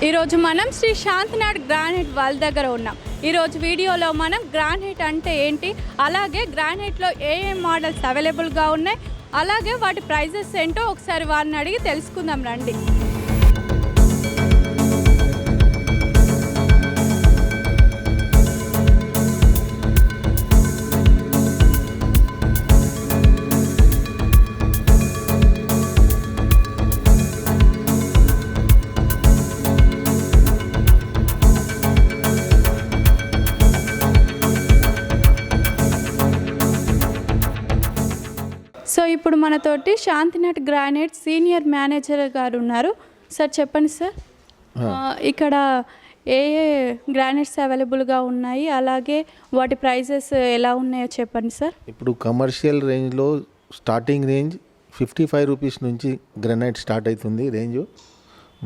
ఈరోజు మనం శ్రీ శాంతినాథ్ గ్రానైట్ వాళ్ళ దగ్గర ఉన్నాం. ఈరోజు వీడియోలో మనం గ్రానైట్ అంటే ఏంటి, అలాగే గ్రానైట్లో ఏ మోడల్స్ అవైలబుల్గా ఉన్నాయి, అలాగే వాటి ప్రైజెస్ ఏంటో ఒకసారి వాళ్ళని అడిగి తెలుసుకుందాం రండి. సో ఇప్పుడు మనతోటి శాంతినాథ్ గ్రానైట్ సీనియర్ మేనేజర్ గారు ఉన్నారు. సార్ చెప్పండి సార్, ఇక్కడ ఏ ఏ గ్రానైట్స్ అవైలబుల్గా ఉన్నాయి, అలాగే వాటి ప్రైజెస్ ఎలా ఉన్నాయో చెప్పండి సార్. ఇప్పుడు కమర్షియల్ రేంజ్లో స్టార్టింగ్ రేంజ్ 55 రూపీస్ నుంచి గ్రానైట్ స్టార్ట్ అవుతుంది రేంజ్.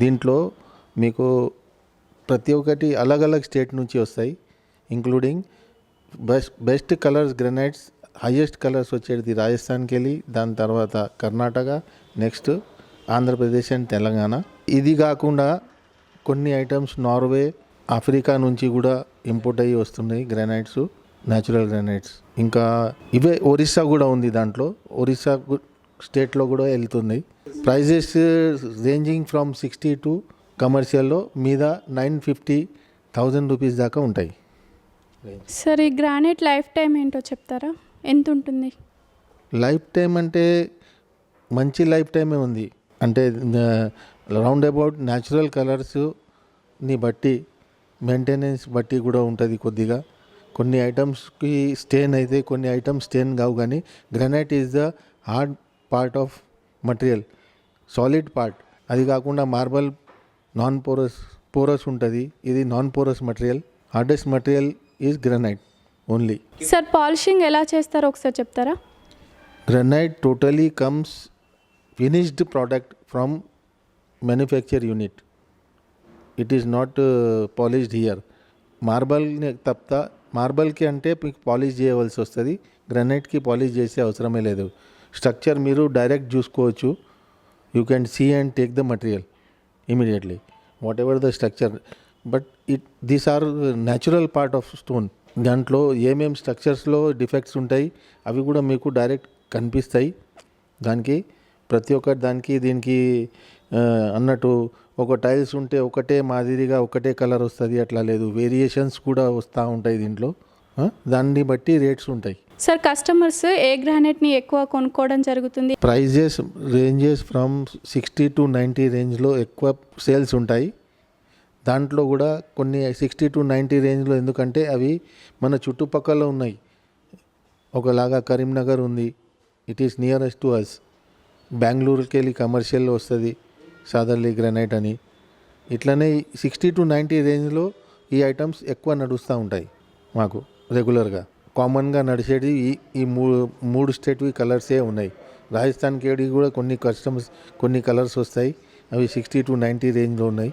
దీంట్లో మీకు ప్రతి ఒక్కటి అలగ్ స్టేట్ నుంచి వస్తాయి, including best colours granites. Highest colours వచ్చేది రాజస్థాన్కి వెళ్ళి, దాని తర్వాత కర్ణాటక, నెక్స్ట్ ఆంధ్రప్రదేశ్ అండ్ తెలంగాణ. ఇది కాకుండా కొన్ని ఐటమ్స్ నార్వే, ఆఫ్రికా నుంచి కూడా ఇంపోర్ట్ అయ్యి వస్తున్నాయి గ్రానైట్స్, న్యాచురల్ గ్రానైట్స్. ఇంకా ఇవే ఒరిస్సా కూడా ఉంది, దాంట్లో ఒరిస్సా స్టేట్లో కూడా వెళ్తుంది. ప్రైజెస్ రేంజింగ్ ఫ్రమ్ 60 టు కమర్షియల్లో మీద 950,000 రూపీస్ దాకా ఉంటాయి. సార్ ఈ గ్రానైట్ లైఫ్ టైం ఏంటో చెప్తారా, ఎంత ఉంటుంది? లైఫ్ టైం అంటే మంచి లైఫ్ టైమే ఉంది. అంటే రౌండ్ అబౌట్ న్యాచురల్ కలర్స్ని బట్టి మెయింటెనెన్స్ బట్టి కూడా ఉంటుంది కొద్దిగా. కొన్ని ఐటమ్స్కి స్టెయిన్ అయితే, కొన్ని ఐటమ్స్ స్టెయిన్ కావు. కానీ granite is the hard part of material, solid part. అది కాకుండా మార్బల్ నాన్ పోరస్ ఉంటుంది, ఇది non porous material. Hardest material is granite only. Sir polishing ఎలా చేస్తారో ఒకసారి చెప్తారా? Granite totally comes finished product from manufacture unit. It is not polished here. మార్బల్ని తప్ప, మార్బల్కి అంటే మీకు పాలిష్ చేయవలసి వస్తుంది, గ్రానైట్కి పాలిష్ చేసే అవసరమే లేదు. స్ట్రక్చర్ మీరు డైరెక్ట్ చూసుకోవచ్చు. You can see and take the material immediately whatever the structure. But these are natural part of stone. దాంట్లో ఏమేమి స్ట్రక్చర్స్లో డిఫెక్ట్స్ ఉంటాయి అవి కూడా మీకు డైరెక్ట్ కనిపిస్తాయి. దానికి ప్రతి ఒక్కటి దానికి దీనికి అన్నట్టు ఒక టైల్స్ ఉంటే ఒకటే మాదిరిగా ఒకటే కలర్ వస్తుంది అట్లా లేదు, వేరియేషన్స్ కూడా వస్తూ ఉంటాయి దీంట్లో. దాన్ని బట్టి రేట్స్ ఉంటాయి. సార్ కస్టమర్స్ ఏ గ్రానైట్ని ఎక్కువ కొనుక్కోవడం జరుగుతుంది? ప్రైజెస్ రేంజెస్ ఫ్రమ్ 60 to 90 రేంజ్లో ఎక్కువ సేల్స్ ఉంటాయి. దాంట్లో కూడా కొన్ని 60 to 90 రేంజ్లో, ఎందుకంటే అవి మన చుట్టుపక్కల ఉన్నాయి. ఒకలాగా కరీంనగర్ ఉంది, it is nearest to us. బెంగళూరుకి వెళ్ళి కమర్షియల్ వస్తుంది సాదర్లీ గ్రానైట్ అని. ఇట్లనే 60 to 90 రేంజ్లో ఈ ఐటమ్స్ ఎక్కువ నడుస్తూ ఉంటాయి మాకు రెగ్యులర్గా. కామన్గా నడిచేది ఈ మూడు స్టేట్వి కలర్సే ఉన్నాయి. రాజస్థాన్కి వెళ్ళి కూడా కొన్ని కలర్స్ వస్తాయి, అవి 60 to 90 రేంజ్లో ఉన్నాయి.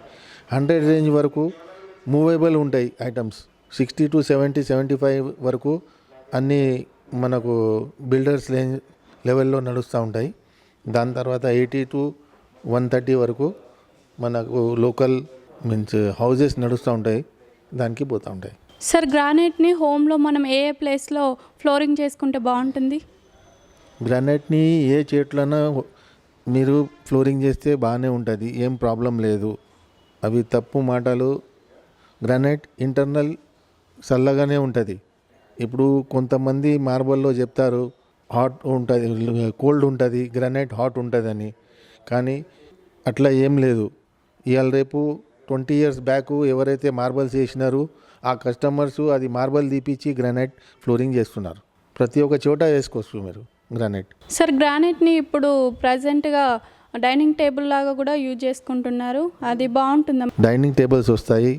100 రేంజ్ వరకు మూవేబుల్ ఉంటాయి ఐటమ్స్. 60 to 70, 75 వరకు అన్నీ మనకు బిల్డర్స్ రేంజ్ లెవెల్లో నడుస్తూ ఉంటాయి. దాని తర్వాత 80 to 130 వరకు మనకు లోకల్ మీన్స్ హౌజెస్ నడుస్తూ ఉంటాయి, దానికి పోతూ ఉంటాయి. సార్ గ్రానైట్ని హోమ్లో మనం ఏ ప్లేస్లో ఫ్లోరింగ్ చేసుకుంటే బాగుంటుంది? గ్రానైట్ని ఏ చెట్లైనా మీరు ఫ్లోరింగ్ చేస్తే బాగానే ఉంటుంది, ఏం ప్రాబ్లం లేదు. అవి తప్పు మాటలు. గ్రానైట్ ఇంటర్నల్ చల్లగానే ఉంటుంది. ఇప్పుడు కొంతమంది మార్బల్లో చెప్తారు హాట్ ఉంటుంది, కోల్డ్ ఉంటుంది, గ్రానైట్ హాట్ ఉంటుందని. కానీ అట్లా ఏం లేదు. ఇవాళ రేపు 20 years బ్యాక్ ఎవరైతే మార్బల్స్ చేసినారో ఆ కస్టమర్స్ అది మార్బల్ తీపిచ్చి గ్రానైట్ ఫ్లోరింగ్ చేస్తున్నారు. ప్రతి ఒక్క చోట వేసుకోవచ్చు మీరు గ్రానైట్. సార్ గ్రానైట్ని ఇప్పుడు ప్రజెంట్గా డైనింగ్ టేబుల్ లాగా కూడా యూజ్ చేసుకుంటున్నారు, అది బాగుంటుందా? డైనింగ్ టేబుల్స్ వస్తాయి,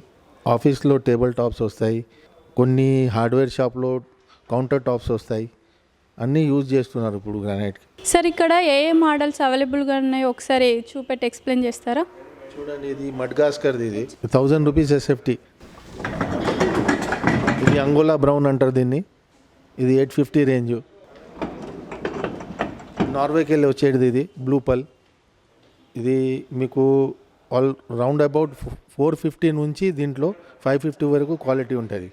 ఆఫీస్లో టేబుల్ టాప్స్ వస్తాయి, కొన్ని హార్డ్వేర్ షాప్లో కౌంటర్ టాప్స్ వస్తాయి, అన్నీ యూజ్ చేస్తున్నారు ఇప్పుడు గ్రానైట్కి. సార్ ఇక్కడ ఏ ఏ మోడల్స్ అవైలబుల్గా ఉన్నాయో ఒకసారి చూపెట్టి ఎక్స్ప్లెయిన్ చేస్తారా? చూడండి, ఇది మడ్గాస్కర్ది, ఇది 1000 రూపీస్ SFT. ఇది అంగోలా బ్రౌన్ అంటారు దీన్ని, ఇది 850 రేంజ్. నార్వేకి వెళ్ళి వచ్చేది ఇది బ్లూ పల్. ఇది మీకు ఆల్ రౌండ్ అబౌట్ 450 నుంచి దీంట్లో 550 వరకు క్వాలిటీ ఉంటుంది.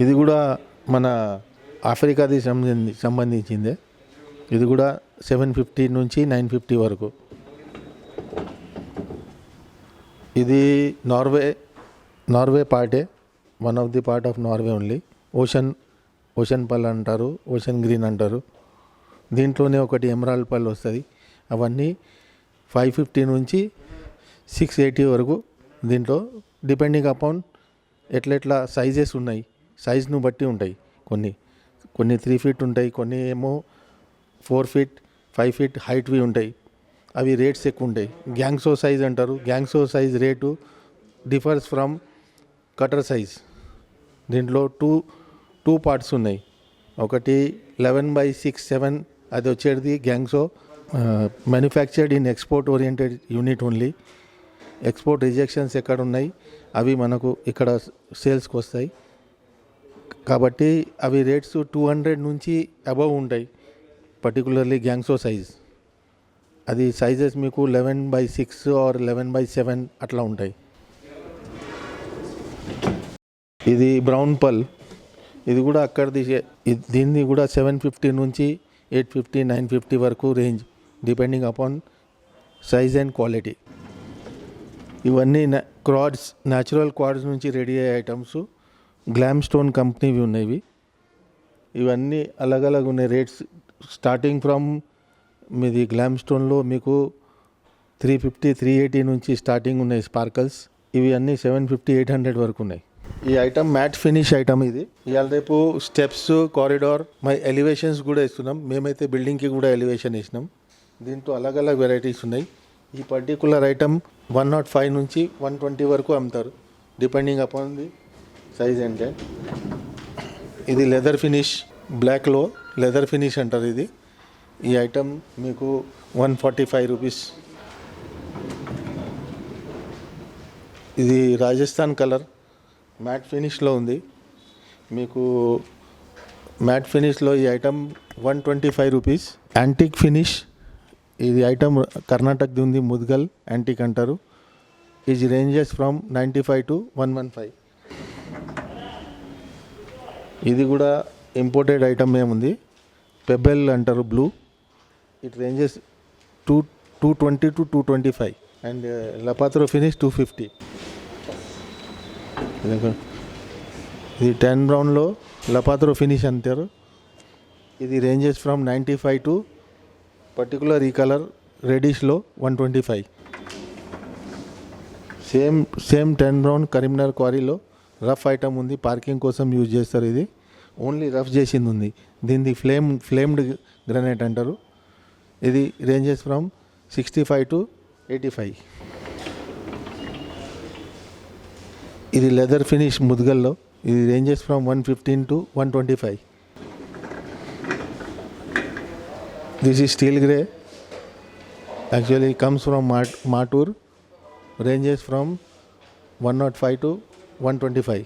ఇది కూడా మన ఆఫ్రికాది సంబంధించిందే. ఇది కూడా 750 నుంచి 950 వరకు. ఇది నార్వే పార్టే, one of the part of Norway only. Ocean pearl అంటారు, ఓషన్ గ్రీన్ అంటారు. దీంట్లోనే ఒకటి ఎమరాల్డ్ పల్ వస్తుంది. అవన్నీ 550 నుంచి 680 వరకు. దీంట్లో డిపెండింగ్ అపాన్ ఎట్లా సైజెస్ ఉన్నాయి, సైజ్ను బట్టి ఉంటాయి. కొన్ని 3 ఫీట్ ఉంటాయి, కొన్ని ఏమో 4 ఫీట్ 5 ఫీట్ హైట్వి ఉంటాయి. అవి రేట్స్ ఎక్కువ ఉంటాయి. గ్యాంగ్సో సైజ్ అంటారు. Gangsaw size rate differs from cutter size. దీంట్లో టూ పార్ట్స్ ఉన్నాయి. ఒకటి 11/6-7 అది వచ్చేది gangsaw. Manufactured in export oriented unit only. Export rejections ఎక్కడ ఉన్నాయి అవి మనకు ఇక్కడ సేల్స్కి వస్తాయి. కాబట్టి అవి రేట్స్ 200 నుంచి అబవ్ ఉంటాయి. Particularly gangsaw size. అది సైజెస్ మీకు 11/6 ఆర్ 11/7 అట్లా ఉంటాయి. ఇది బ్రౌన్ పల్. ఇది కూడా అక్కడిది. దీన్ని కూడా 750 నుంచి 850 950 వరకు range, depending upon size and quality. ఇవన్నీ క్వాడ్స్, న్యాచురల్ క్వాడ్స్ నుంచి రెడీ అయ్యే ఐటమ్స్. గ్లామ్ స్టోన్ కంపెనీవి ఉన్నాయి. ఇవన్నీ అలగ్ ఉన్నాయి రేట్స్. స్టార్టింగ్ ఫ్రమ్ మీది గ్లామ్ స్టోన్లో మీకు 350 380 నుంచి స్టార్టింగ్ ఉన్నాయి స్పార్కల్స్. ఇవి అన్నీ 750 800 వరకు ఉన్నాయి. ఈ ఐటమ్ మ్యాట్ ఫినిష్ ఐటమ్. ఇది ఇవాళ రేపు స్టెప్స్, కారిడార్, ఎలివేషన్స్ కూడా ఇస్తున్నాం. మేమైతే బిల్డింగ్కి కూడా ఎలివేషన్ ఇచ్చినాం. దీంట్లో అలగ్ వెరైటీస్ ఉన్నాయి. ఈ పర్టికులర్ ఐటమ్ 105 నుంచి 120 వరకు అమ్ముతారు, డిపెండింగ్ అపాన్ ది సైజ్ అంటే. ఇది లెదర్ ఫినిష్, బ్లాక్లో లెదర్ ఫినిష్ అంటారు. ఇది ఈ ఐటమ్ మీకు 145 రూపీస్. ఇది రాజస్థాన్ కలర్ మ్యాట్ ఫినిష్లో ఉంది. మీకు మ్యాట్ ఫినిష్లో ఈ ఐటమ్ 125 రూపీస్. Antique finish. ఇది ఐటమ్ కర్ణాటకది ఉంది, ముద్గల్ యాంటిక్ అంటారు. ఇది రేంజెస్ ఫ్రమ్ 95 to 115. ఇది కూడా ఇంపోర్టెడ్ ఐటమ్ ఏముంది, పెబెల్ అంటారు, blue. It ranges 220 to 225 and లపాత్రో ఫినిష్ 250. ఇది 10 బ్రౌన్లో లపాత్రో ఫినిష్ అంటారు. ఇది రేంజెస్ ఫ్రమ్ 95 to పర్టికులర్ ఈ కలర్ రెడిష్లో 125. సేమ్ 10 బ్రౌన్ కరీంనగర్ క్వారీలో రఫ్ ఐటమ్ ఉంది, పార్కింగ్ కోసం యూజ్ చేస్తారు. ఇది ఓన్లీ రఫ్ చేసింది ఉంది. దీన్ని ఫ్లేమ్డ్ గ్రానైట్ అంటారు. ఇది రేంజెస్ ఫ్రమ్ 65 to 85. ఇది లెదర్ ఫినిష్ ముద్గల్లో. ఇది ranges from 115 to 125. This is steel grey. Actually comes from మాటూర్. Ranges from 105 to 125.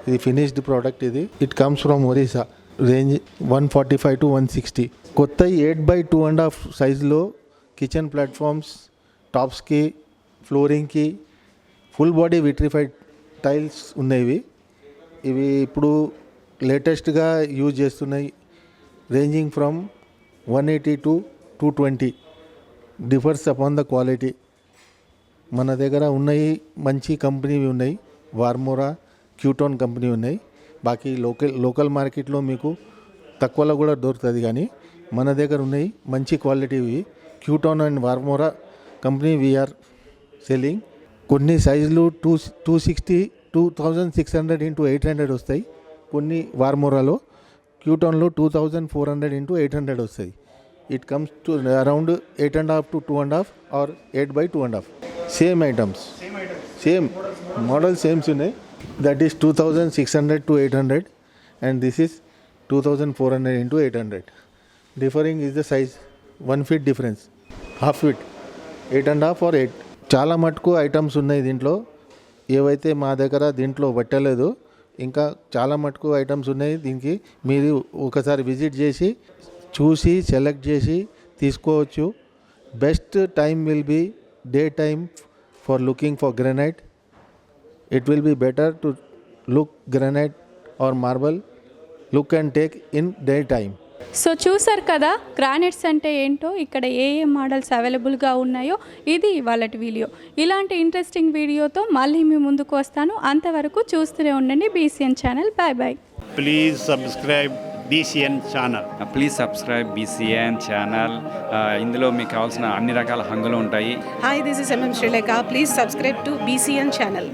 ఇది ఫినిష్డ్ ప్రోడక్ట్. ఇది it comes from Orissa. Range 145 to 160. కొత్త 8/2.5 సైజులో కిచెన్ ప్లాట్ఫామ్స్, టాప్స్కి, ఫ్లోరింగ్కి ఫుల్ బాడీ విట్రిఫైడ్ టైల్స్ ఉన్నాయి. ఇవి ఇప్పుడు లేటెస్ట్గా యూజ్ చేస్తున్నాయి. Ranging from 180 to 220. Differs upon the quality. మన దగ్గర ఉన్నాయి మంచి కంపెనీవి ఉన్నాయి. వార్మోరా, క్యూటోన్ కంపెనీ ఉన్నాయి. బాకీ లోకల్ మార్కెట్లో మీకు తక్కువలో కూడా దొరుకుతుంది, కానీ మన దగ్గర ఉన్నాయి మంచి క్వాలిటీవి. క్యూటోన్ అండ్ వార్మోరా కంపెనీ వీఆర్ సెల్లింగ్. కొన్ని సైజులు 260 2600 into 800 వస్తాయి. కొన్ని వార్మోరాలో, క్యూటోన్లో 2400 into 800 వస్తాయి. It comes to around 8.5 to 2.5 or 8/2.5. Same items, same model సేమ్స్ ఉన్నాయి. That is 2600 to 800 and this is 2400 into 800. Differing is the size 1 feet difference, half feet, 8.5 or 8. చాలా మటుకు items ఉన్నాయి దీంట్లో. ఏవైతే మా దగ్గర దీంట్లో పట్టలేదు, ఇంకా చాలా మటుకు ఐటమ్స్ ఉన్నాయి. దీనికి మీరు ఒకసారి విజిట్ చేసి చూసి సెలెక్ట్ చేసి తీసుకోవచ్చు. Best time will be daytime for looking for granite. It will be better to look granite or marble. Look and take in daytime. So చూసారు కదా గ్రానైట్స్ అంటే ఏంటో, ఇక్కడ ఏ ఏ మోడల్స్ అవైలబుల్గా ఉన్నాయో. ఇది వాళ్ళ వీడియో. ఇలాంటి ఇంట్రెస్టింగ్ వీడియోతో మళ్ళీ మీ ముందుకు వస్తాను. అంతవరకు చూస్తూనే ఉండండి BCN channel. Bye bye. Please subscribe BCN channel. Please subscribe BCN channel. ఇందులో మీకు కావాల్సిన అన్ని రకాల హంగులు ఉంటాయి. Hi, this is MM Sri Lanka. Please subscribe to BCN channel.